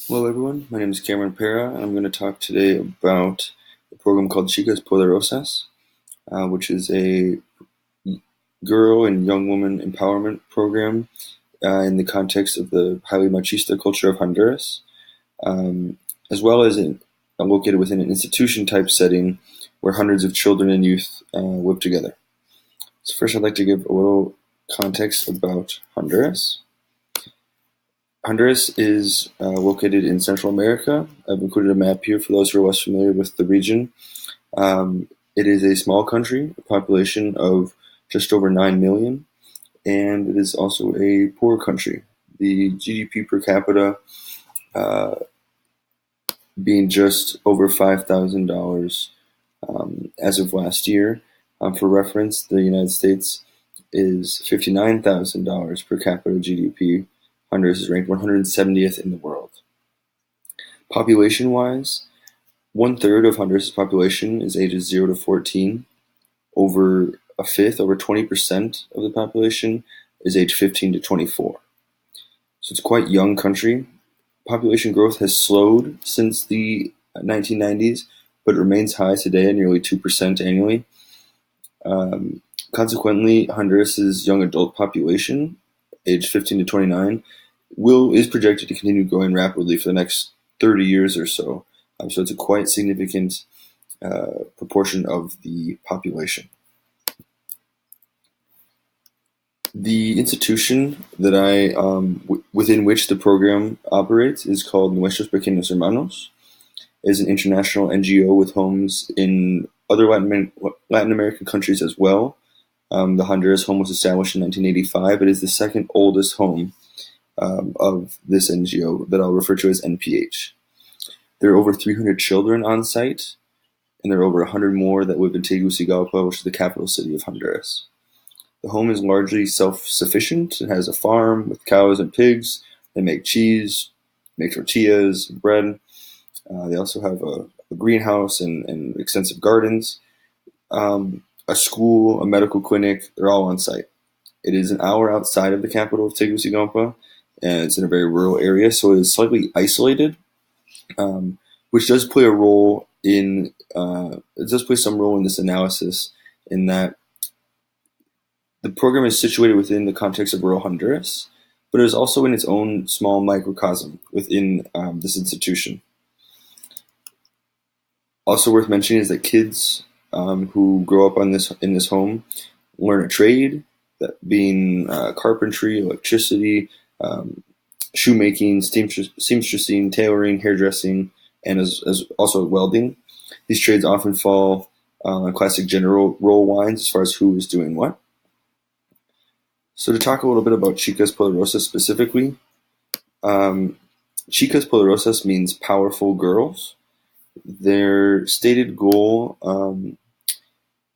Hello everyone, my name is Cameron+Perra, and I'm going to talk today about a program called Chicas Poderosas, which is a girl and young woman empowerment program in the context of the highly machista culture of Honduras, um, as well as located within an institution-type setting where hundreds of children and youth live together. So first I'd like to give a little context about Honduras. Honduras is located in Central America. I've included a map here for those who are less familiar with the region. It is a small country, a population of just over 9 million, and it is also a poor country. The GDP per capita uh, being just over $5,000 as of last year. For reference, the United States is $59,000 per capita GDP. Honduras is ranked 170th in the world. Population-wise, one-third of Honduras' population is ages 0 to 14. Over a fifth, over 20% of the population is age 15 to 24. So it's a quite young country. Population growth has slowed since the 1990s, but remains high today at nearly 2% annually. Consequently, Honduras' young adult population, age 15 to 29, is projected to continue growing rapidly for the next 30 years or so. So it's a quite significant proportion of the population. The institution that within which the program operates is called Nuestros Pequeños Hermanos. It is an international NGO with homes in other Latin American countries as well. The Honduras home was established in 1985. It is the second oldest home of this NGO that I'll refer to as NPH. There are over 300 children on site, and there are over 100 more that live in Tegucigalpa, which is the capital city of Honduras. The home is largely self-sufficient. It has a farm with cows and pigs. They make cheese, make tortillas, and bread. They also have a greenhouse and extensive gardens, a school, a medical clinic. They're all on site. It is an hour outside of the capital of Tegucigalpa, and it's in a very rural area, so it is slightly isolated, which does play a role in it does play some role in this analysis, in that the program is situated within the context of rural Honduras, but it is also in its own small microcosm within this institution. Also worth mentioning is that kids who grow up in this home learn a trade, that being carpentry, electricity, shoemaking, seamstressing, tailoring, hairdressing, and as also welding. These trades often fall on classic general role lines as far as who is doing what. So to talk a little bit about Chicas Poderosas specifically, Chicas Poderosas means powerful girls. Their stated goal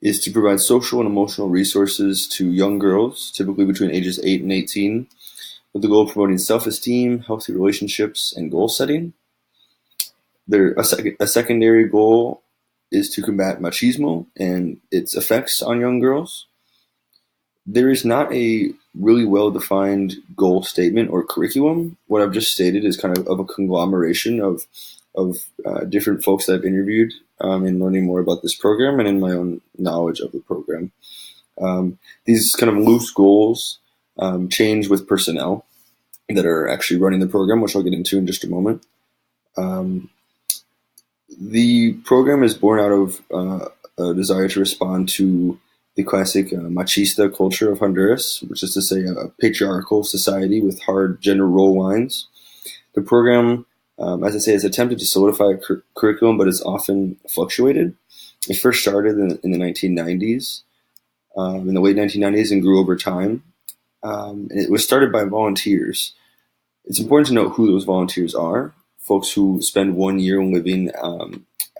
is to provide social and emotional resources to young girls, typically between ages 8 and 18, with the goal of promoting self-esteem, healthy relationships, and goal setting. A secondary goal is to combat machismo and its effects on young girls. There is not a really well-defined goal statement or curriculum. What I've just stated is kind of a conglomeration of different folks that I've interviewed in learning more about this program and in my own knowledge of the program. These kind of loose goals change with personnel that are actually running the program, which I'll get into in just a moment. The program is born out of a desire to respond to the classic machista culture of Honduras, which is to say a patriarchal society with hard gender role lines. The program, as I say, has attempted to solidify a curriculum, but it's often fluctuated. It first started in the 1990s, in the late 1990s, and grew over time. And it was started by volunteers. It's important to note who those volunteers are. Folks who spend 1 year living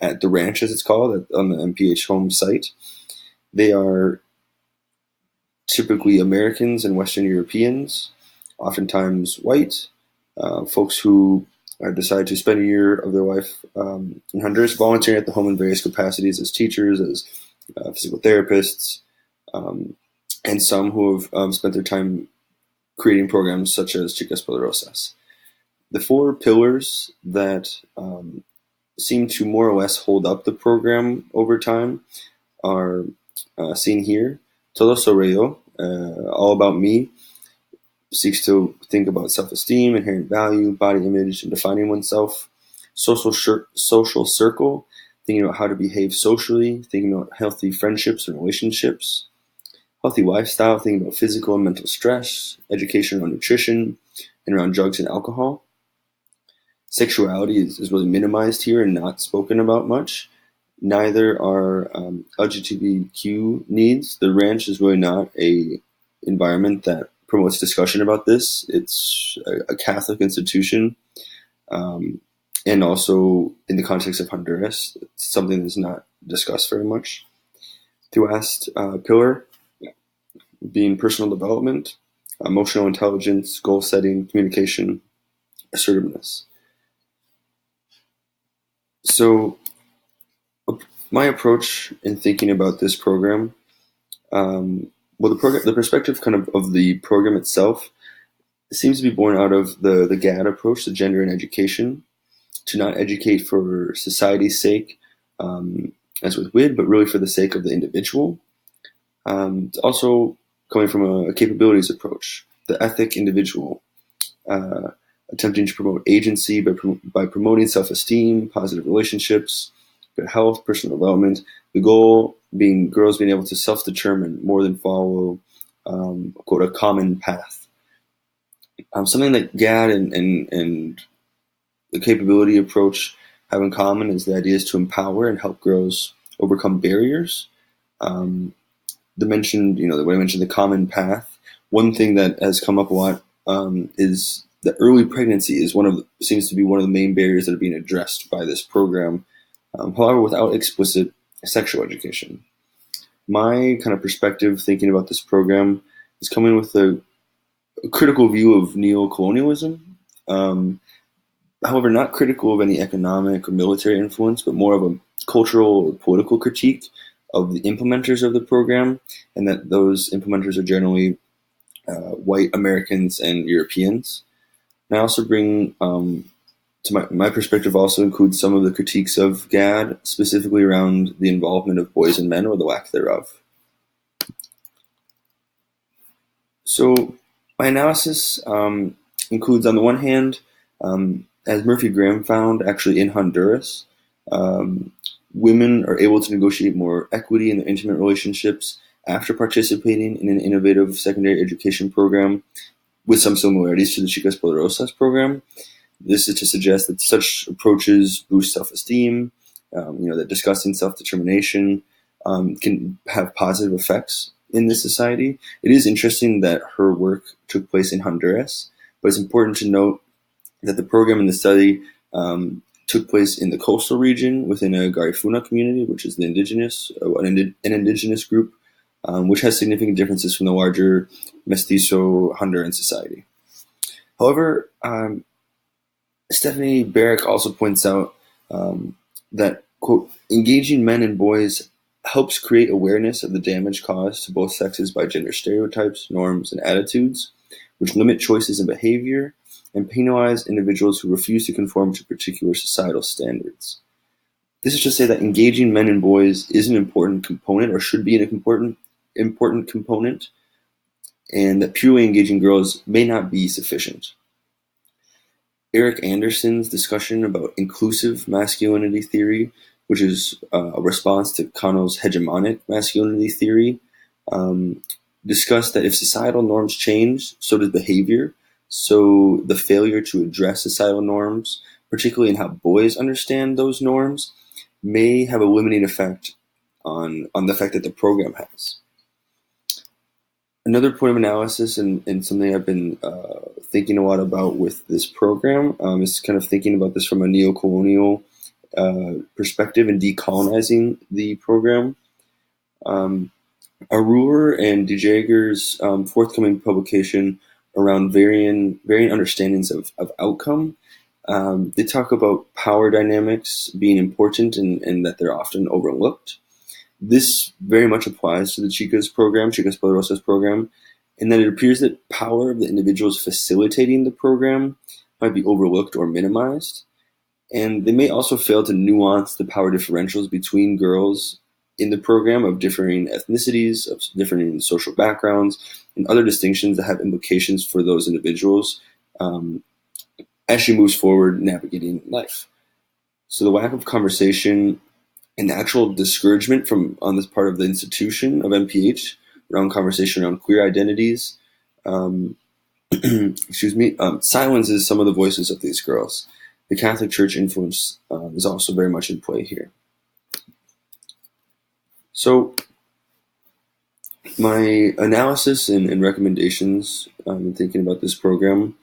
at the ranch, as it's called, on the NPH home site. They are typically Americans and Western Europeans, oftentimes white, folks who decide to spend a year of their life in Honduras, volunteering at the home in various capacities as teachers, as physical therapists, and some who have spent their time creating programs such as Chicas Poderosas. The four pillars that seem to more or less hold up the program over time are seen here. Todo sobre yo, all about me, seeks to think about self-esteem, inherent value, body image, and defining oneself. Social circle, thinking about how to behave socially, thinking about healthy friendships and relationships. Healthy lifestyle, thinking about physical and mental stress, education around nutrition, and around drugs and alcohol. Sexuality is really minimized here and not spoken about much. Neither are LGBTQ needs. The ranch is really not a environment that promotes discussion about this. It's a Catholic institution, and also in the context of Honduras, it's something that's not discussed very much. The last pillar being personal development, emotional intelligence, goal setting, communication, assertiveness. So my approach in thinking about this program, the perspective kind of the program itself seems to be born out of the GAD approach to gender and education, to not educate for society's sake, as with WID, but really for the sake of the individual. It's also coming from a capabilities approach, the ethic individual, attempting to promote agency by promoting self-esteem, positive relationships, good health, personal development. The goal being girls being able to self-determine more than follow, quote, a common path. Something that GAD and the capability approach have in common is the idea is to empower and help girls overcome barriers. The way I mentioned the common path. One thing that has come up a lot is that early pregnancy seems to be one of the main barriers that are being addressed by this program. However, without explicit sexual education. My kind of perspective thinking about this program is coming with a critical view of neocolonialism. However, not critical of any economic or military influence, but more of a cultural or political critique of the implementers of the program, and that those implementers are generally white Americans and Europeans. And I also bring to my perspective also includes some of the critiques of GAD, specifically around the involvement of boys and men or the lack thereof. So my analysis includes, on the one hand, as Murphy Graham found actually in Honduras, women are able to negotiate more equity in their intimate relationships after participating in an innovative secondary education program with some similarities to the Chicas Poderosas program. This is to suggest that such approaches boost self-esteem, that discussing self-determination can have positive effects in this society. It is interesting that her work took place in Honduras, but it's important to note that the program and the study took place in the coastal region within a Garifuna community, which is an indigenous group, which has significant differences from the larger mestizo Honduran society. However, Stephanie Barrick also points out that, quote, engaging men and boys helps create awareness of the damage caused to both sexes by gender stereotypes, norms, and attitudes, which limit choices in behavior and penalize individuals who refuse to conform to particular societal standards. This is to say that engaging men and boys is an important component, or should be an important component, and that purely engaging girls may not be sufficient. Eric Anderson's discussion about inclusive masculinity theory, which is a response to Cano's hegemonic masculinity theory, discussed that if societal norms change, so does behavior. So the failure to address societal norms, particularly in how boys understand those norms, may have a limiting effect on the effect that the program has. Another point of analysis and something I've been thinking a lot about with this program is kind of thinking about this from a neo-colonial perspective and decolonizing the program. Arur and DeJager's forthcoming publication around varying understandings of outcome. They talk about power dynamics being important and that they're often overlooked. This very much applies to the Chicas Poderosas program, in that it appears that power of the individuals facilitating the program might be overlooked or minimized. And they may also fail to nuance the power differentials between girls in the program of differing ethnicities, of differing social backgrounds, and other distinctions that have implications for those individuals um, as she moves forward navigating life. So the lack of conversation and actual discouragement from on this part of the institution of MPH around conversation around queer identities, um, silences some of the voices of these girls. The Catholic Church influence is also very much in play here. So my analysis and recommendations in thinking about this program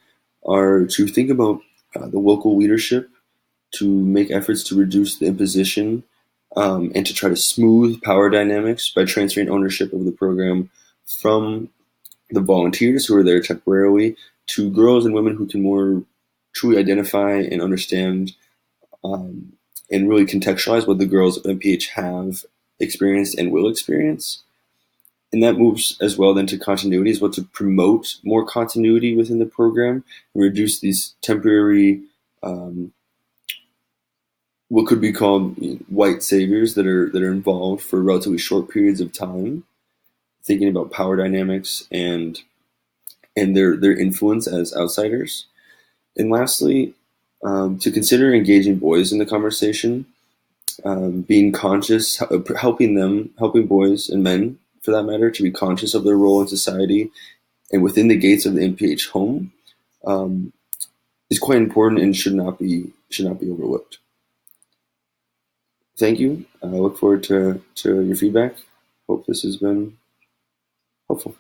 are to think about the local leadership, to make efforts to reduce the imposition, and to try to smooth power dynamics by transferring ownership of the program from the volunteers who are there temporarily to girls and women who can more truly identify and understand um, and really contextualize what the girls of MPH have experienced and will experience. And that moves as well then to continuity as well, to promote more continuity within the program and reduce these temporary um, what could be called white saviors that are involved for relatively short periods of time, thinking about power dynamics and their influence as outsiders. And lastly, to consider engaging boys in the conversation, being conscious, helping boys and men for that matter to be conscious of their role in society and within the gates of the MPH home, um, is quite important and should not be overlooked. Thank you. I look forward to your feedback. Hope this has been helpful.